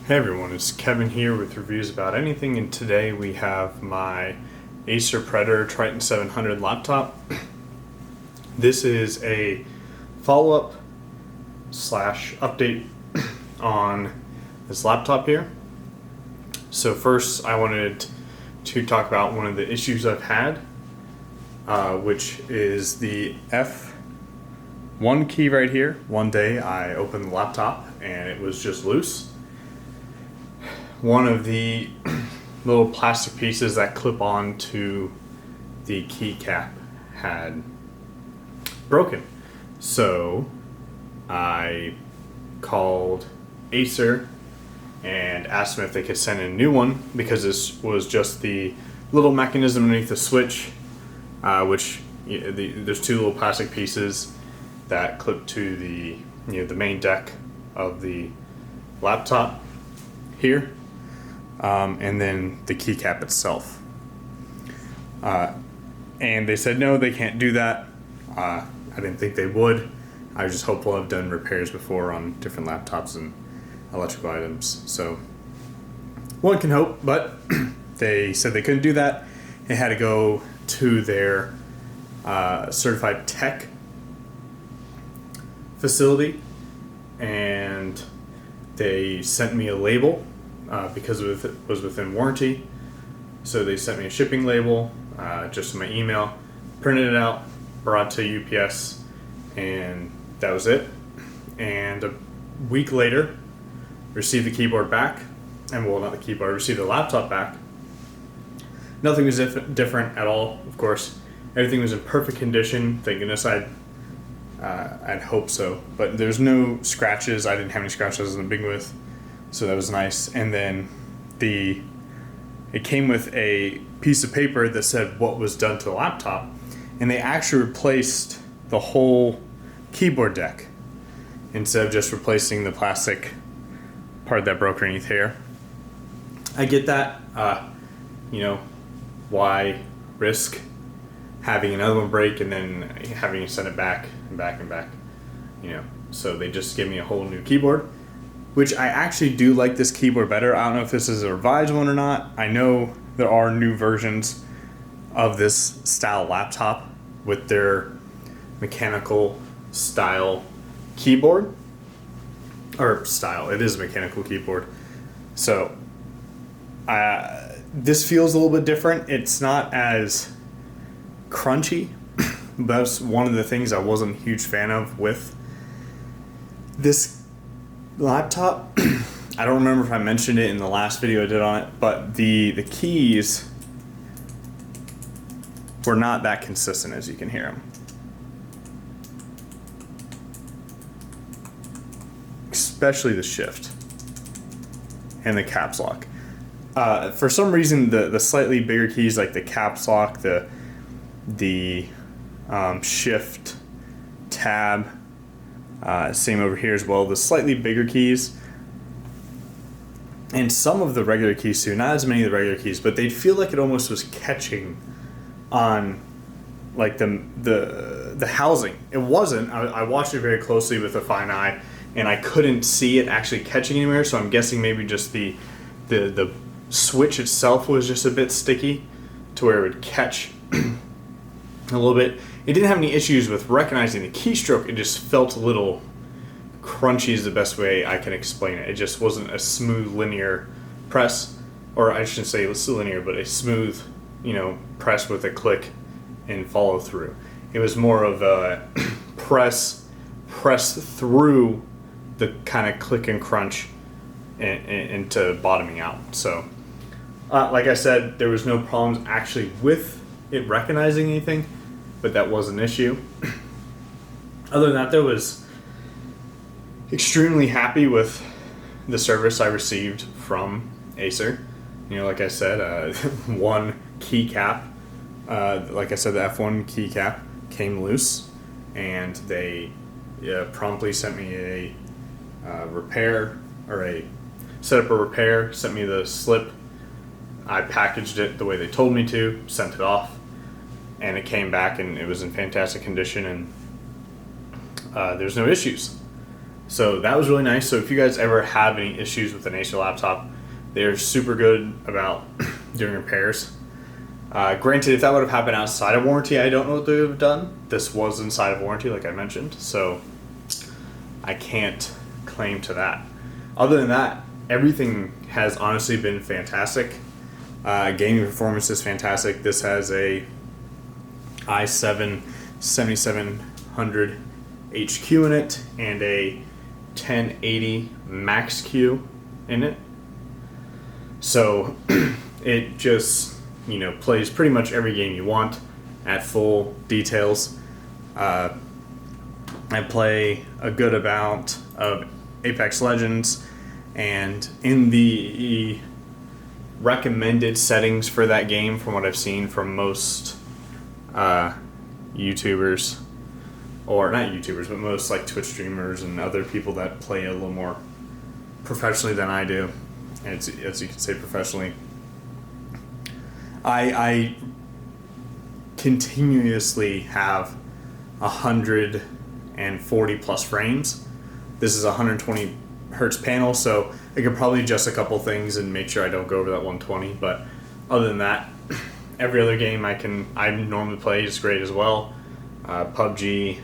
Hey everyone, it's Kevin here with reviews about anything, and today we have my Acer Predator Triton 700 laptop. This is a follow-up slash update on this laptop here. So first I wanted to talk about one of the issues I've had, which is the F1 key right here. One day I opened the laptop and it was just loose. One of the little plastic pieces that clip on to the keycap had broken. So I called Acer and asked them if they could send in a new one, because this was just the little mechanism underneath the switch, there's two little plastic pieces that clip to the main deck of the laptop here. And then the keycap itself. And they said no, they can't do that. I didn't think they would. I was just hopeful. I've done repairs before on different laptops and electrical items. So one can hope, but they said they couldn't do that. It had to go to their certified tech facility, and they sent me a label. Because it was within warranty. So they sent me a shipping label, just in my email, printed it out, brought it to UPS, and that was it. And a week later, received the keyboard back, received the laptop back. Nothing was different at all, of course. Everything was in perfect condition. Thank goodness. I'd hope so. But there's no scratches. I didn't have any scratches to begin with. So that was nice. And then it came with a piece of paper that said what was done to the laptop, and they actually replaced the whole keyboard deck instead of just replacing the plastic part that broke underneath here. I get that. Why risk having another one break and then having to send it back and back and back? So they just gave me a whole new keyboard, which I actually do like this keyboard better. I don't know if this is a revised one or not. I know there are new versions of this style laptop with their mechanical style keyboard. Or style, it is a mechanical keyboard. So this feels a little bit different. It's not as crunchy. That's one of the things I wasn't a huge fan of with this laptop. I don't remember if I mentioned it in the last video I did on it, but the keys were not that consistent, as you can hear them. Especially the shift and the caps lock. For some reason, the slightly bigger keys, like the caps lock, the shift, tab, same over here as well, the slightly bigger keys, and some of the regular keys too, not as many of the regular keys, but they'd feel like it almost was catching on like the housing. It wasn't. I watched it very closely with a fine eye, and I couldn't see it actually catching anywhere, so I'm guessing maybe just the switch itself was just a bit sticky to where it would catch a little bit. It didn't have any issues with recognizing the keystroke. It just felt a little crunchy is the best way I can explain it. It just wasn't a smooth linear press, or I shouldn't say it's linear, but a smooth, press with a click and follow through. It was more of a press through the kind of click and crunch into bottoming out. So, like I said, there was no problems actually with it recognizing anything, but that was an issue. Other than that, though, was extremely happy with the service I received from Acer. Like I said, one keycap, like I said, the F1 keycap came loose, and they promptly sent me a repair, or set up a repair, sent me the slip. I packaged it the way they told me to, sent it off, and it came back and it was in fantastic condition, and there's no issues. So that was really nice. So if you guys ever have any issues with an Acer laptop, they're super good about doing repairs. Granted, if that would have happened outside of warranty, I don't know what they would have done. This was inside of warranty, like I mentioned, so I can't claim to that. Other than that, everything has honestly been fantastic. Gaming performance is fantastic. This has a i7 7700 HQ in it and a 1080 Max Q in it. So it just, plays pretty much every game you want at full details. I play a good amount of Apex Legends, and in the recommended settings for that game, from what I've seen from most YouTubers, or not YouTubers, but most like Twitch streamers and other people that play a little more professionally than I do, and it's, as you can say, professionally, I continuously have 140 plus frames. This is a 120 hertz panel, so I could probably adjust a couple things and make sure I don't go over that 120. But other than that, every other game I normally play is great as well. PUBG,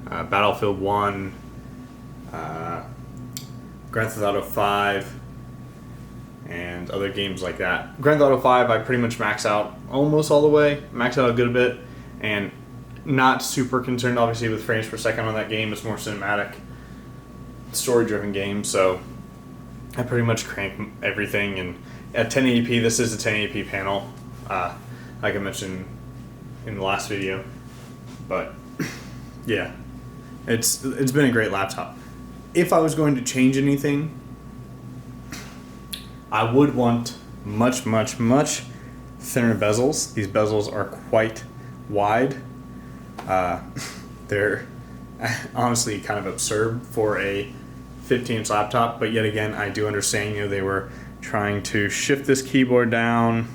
Battlefield 1, Grand Theft Auto 5, and other games like that. Grand Theft Auto 5, I pretty much max out almost all the way, max out a good bit, and not super concerned obviously with frames per second on that game. It's more cinematic, story-driven game, so I pretty much crank everything. And at 1080p, this is a 1080p panel, like I mentioned in the last video. But yeah, it's been a great laptop. If I was going to change anything, I would want much, much, much thinner bezels. These bezels are quite wide. They're honestly kind of absurd for a 15-inch laptop, but yet again, I do understand, they were trying to shift this keyboard down.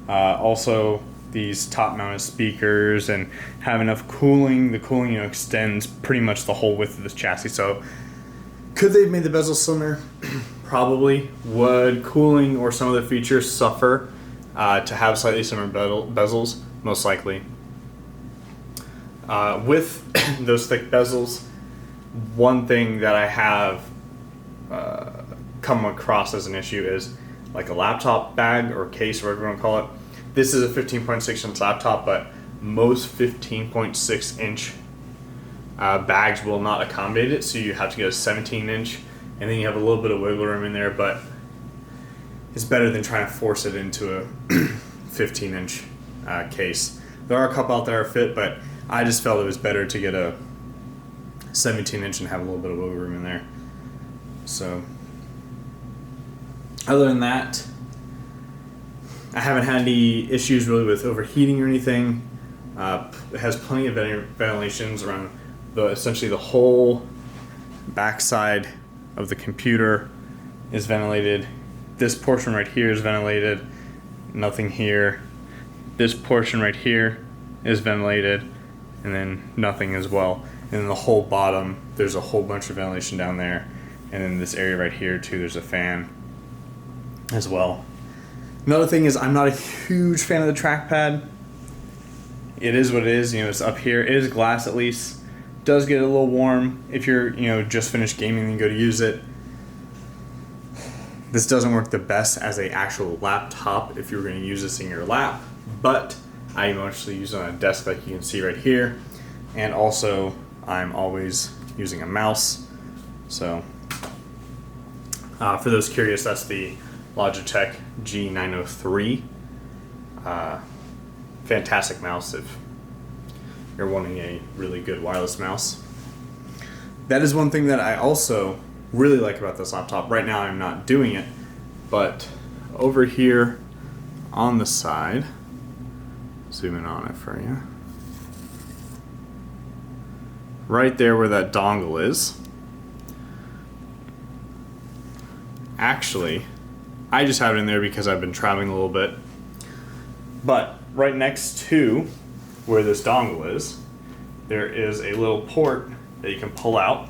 Also, these top-mounted speakers and have enough cooling. The cooling, extends pretty much the whole width of this chassis. So, could they have made the bezel slimmer? Probably. Would cooling or some of the features suffer to have slightly slimmer bezels? Most likely. With those thick bezels, one thing that I have come across as an issue is like a laptop bag or case, or whatever you want to call it. This is a 15.6-inch laptop, but most 15.6-inch bags will not accommodate it, so you have to get a 17-inch, and then you have a little bit of wiggle room in there, but it's better than trying to force it into a 15-inch case. There are a couple out there that are fit, but I just felt it was better to get a 17-inch and have a little bit of wiggle room in there. So, other than that, I haven't had any issues really with overheating or anything. It has plenty of ventilations around essentially the whole backside of the computer is ventilated. This portion right here is ventilated. Nothing here. This portion right here is ventilated, and then nothing as well. And then the whole bottom, there's a whole bunch of ventilation down there. And then this area right here too, there's a fan as well. Another thing is, I'm not a huge fan of the trackpad. It is what it is, it's up here. It is glass at least. It does get a little warm if you're, just finished gaming and you go to use it. This doesn't work the best as an actual laptop if you're going to use this in your lap, but I mostly use it on a desk like you can see right here. And also, I'm always using a mouse. So, for those curious, that's the Logitech G903. Fantastic mouse if you're wanting a really good wireless mouse. That is one thing that I also really like about this laptop. Right now I'm not doing it, but over here on the side, zoom in on it for you. Right there where that dongle is. Actually, I just have it in there because I've been traveling a little bit. But right next to where this dongle is, there is a little port that you can pull out.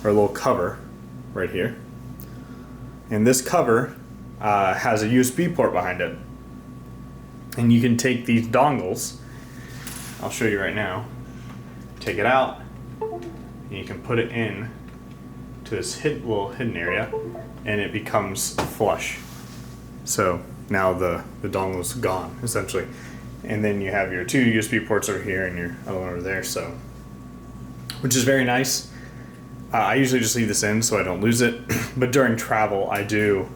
or a little cover right here. And this cover has a USB port behind it. And you can take these dongles, I'll show you right now, take it out, and you can put it in to this little hidden area, and it becomes flush. So now the dongle's gone, essentially. And then you have your 2 USB ports over here and your other one over there, so, which is very nice. I usually just leave this in so I don't lose it, but during travel I do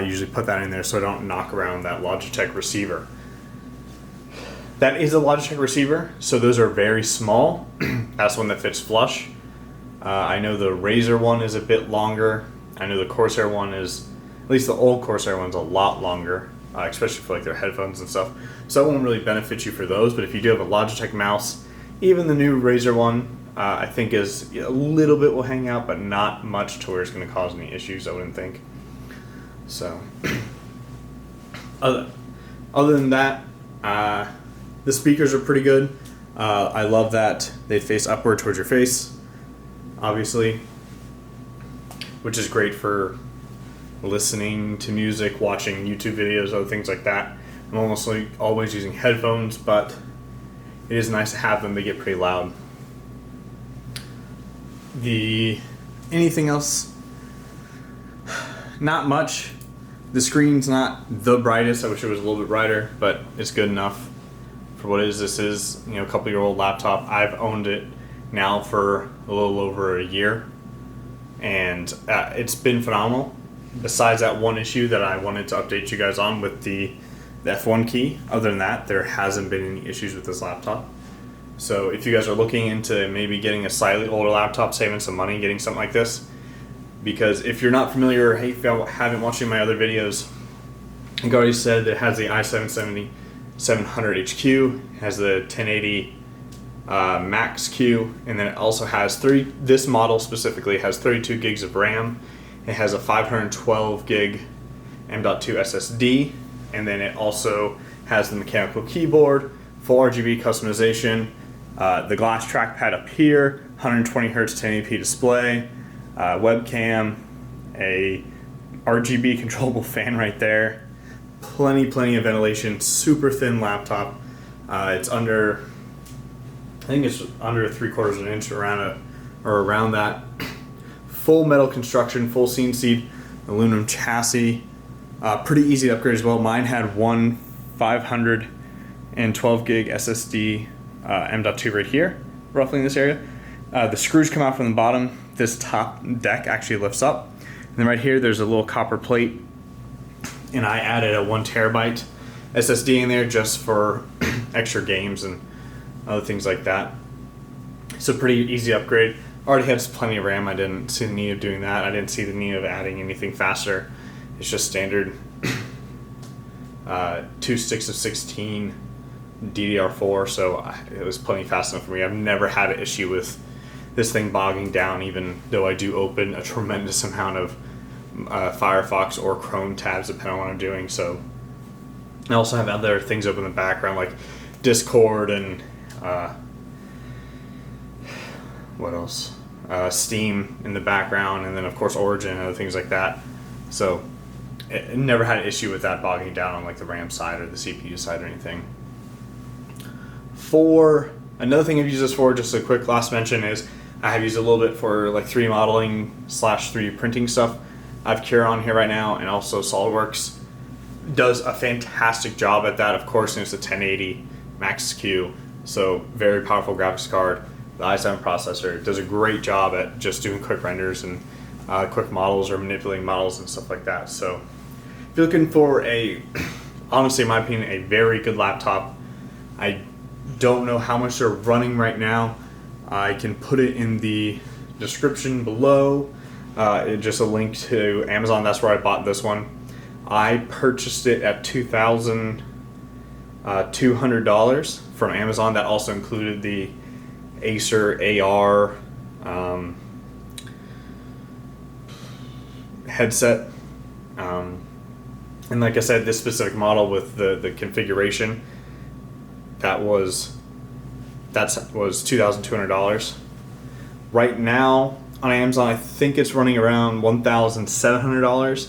usually put that in there so I don't knock around that Logitech receiver. That is a Logitech receiver, so those are very small. That's one that fits flush. I know the Razer one is a bit longer. I know the Corsair one is, at least the old Corsair one's a lot longer, especially for like their headphones and stuff. So that won't really benefit you for those, but if you do have a Logitech mouse, even the new Razer one, I think is a little bit will hang out, but not much to where it's going to cause any issues, I wouldn't think. So, other than that, the speakers are pretty good. I love that they face upward towards your face, obviously, which is great for listening to music, watching YouTube videos, other things like that. I'm almost like always using headphones, but it is nice to have them. They get pretty loud. Anything else? Not much. The screen's not the brightest. I wish it was a little bit brighter, but it's good enough for what it is. This is, a couple-year-old laptop. I've owned it now for a little over a year, and it's been phenomenal. Besides that one issue that I wanted to update you guys on with the F1 key, other than that, there hasn't been any issues with this laptop. So if you guys are looking into maybe getting a slightly older laptop, saving some money, getting something like this, because if you're not familiar, or if you haven't watched any of my other videos, I think I already said that it has the i7-7700HQ, it has the 1080 Max Q, and then it also has this model specifically has 32 gigs of RAM. It has a 512 gig M.2 SSD, and then it also has the mechanical keyboard, full RGB customization, the glass trackpad up here, 120 Hz 1080p display, webcam, a RGB controllable fan right there, plenty of ventilation, super thin laptop. It's under, I think it's under 3/4 of an inch, around that. Full metal construction, full CNC aluminum chassis. Pretty easy to upgrade as well. Mine had one 512 gig SSD M.2 right here, roughly in this area. The screws come out from the bottom. This top deck actually lifts up. And then right here, there's a little copper plate, and I added a 1 terabyte SSD in there just for extra games and other things like that. So pretty easy upgrade. Already had plenty of RAM. I didn't see the need of doing that. I didn't see the need of adding anything faster. It's just standard 2 sticks of 16 DDR4, so it was plenty fast enough for me. I've never had an issue with this thing bogging down, even though I do open a tremendous amount of Firefox or Chrome tabs depending on what I'm doing. So I also have other things open in the background like Discord and what else? Steam in the background, and then of course Origin and other things like that. So it never had an issue with that bogging down on like the RAM side or the CPU side or anything. For another thing I've used this for, just a quick last mention, is I have used it a little bit for like 3D modeling / 3D printing stuff. I have Cura on here right now, and also SolidWorks does a fantastic job at that. Of course, and it's a 1080 Max Q, so very powerful graphics card. The i7 processor does a great job at just doing quick renders and quick models or manipulating models and stuff like that. So if you're looking for honestly, in my opinion, a very good laptop, I don't know how much they're running right now. I can put it in the description below. Just a link to Amazon. That's where I bought this one. I purchased it at $2,200 from Amazon. That also included the Acer AR headset. And like I said, this specific model with the configuration, that was $2,200. Right now, on Amazon. I think it's running around $1,700.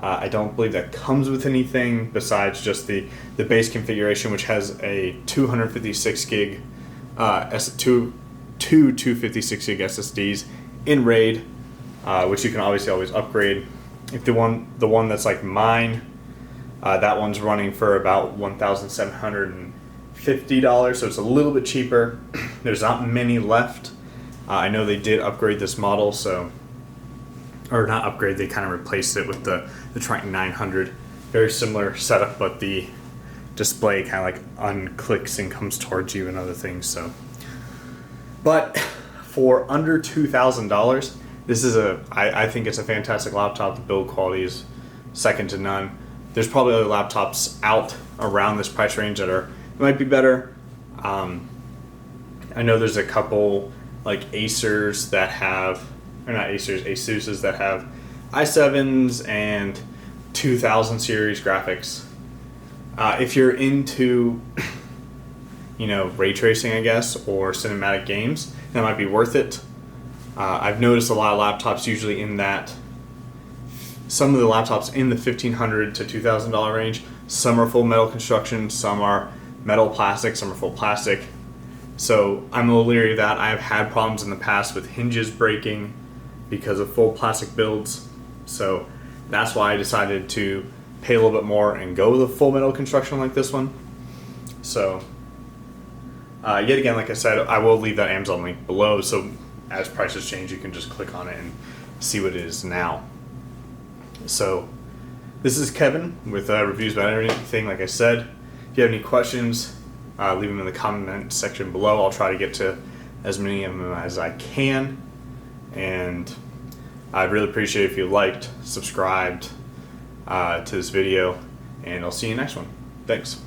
I don't believe that comes with anything besides just the base configuration, which has a 256 gig two 256 gig SSDs in RAID, which you can obviously always upgrade. If the one that's like mine, that one's running for about $1,750, so it's a little bit cheaper. There's not many left. I know they did upgrade this model, or not upgrade, they kind of replaced it with the Triton 900. Very similar setup, but the display kind of like unclicks and comes towards you and other things. So, but for under $2,000, this is I think it's a fantastic laptop. The build quality is second to none. There's probably other laptops out around this price range that might be better. I know there's a couple like Acers that have, or not Acers, Asus's that have i7s and 2000 series graphics. If you're into, ray tracing, I guess, or cinematic games, that might be worth it. I've noticed a lot of laptops usually in that. Some of the laptops in the $1,500 to $2,000 range. Some are full metal construction, some are metal plastic, some are full plastic. So I'm a little leery of that. I've had problems in the past with hinges breaking because of full plastic builds. So that's why I decided to pay a little bit more and go with a full metal construction like this one. So yet again, like I said, I will leave that Amazon link below, so as prices change you can just click on it and see what it is now. So this is Kevin with reviews about everything. Like I said, if you have any questions, leave them in the comment section below. I'll try to get to as many of them as I can, and I'd really appreciate if you liked, subscribed to this video, and I'll see you next one. Thanks.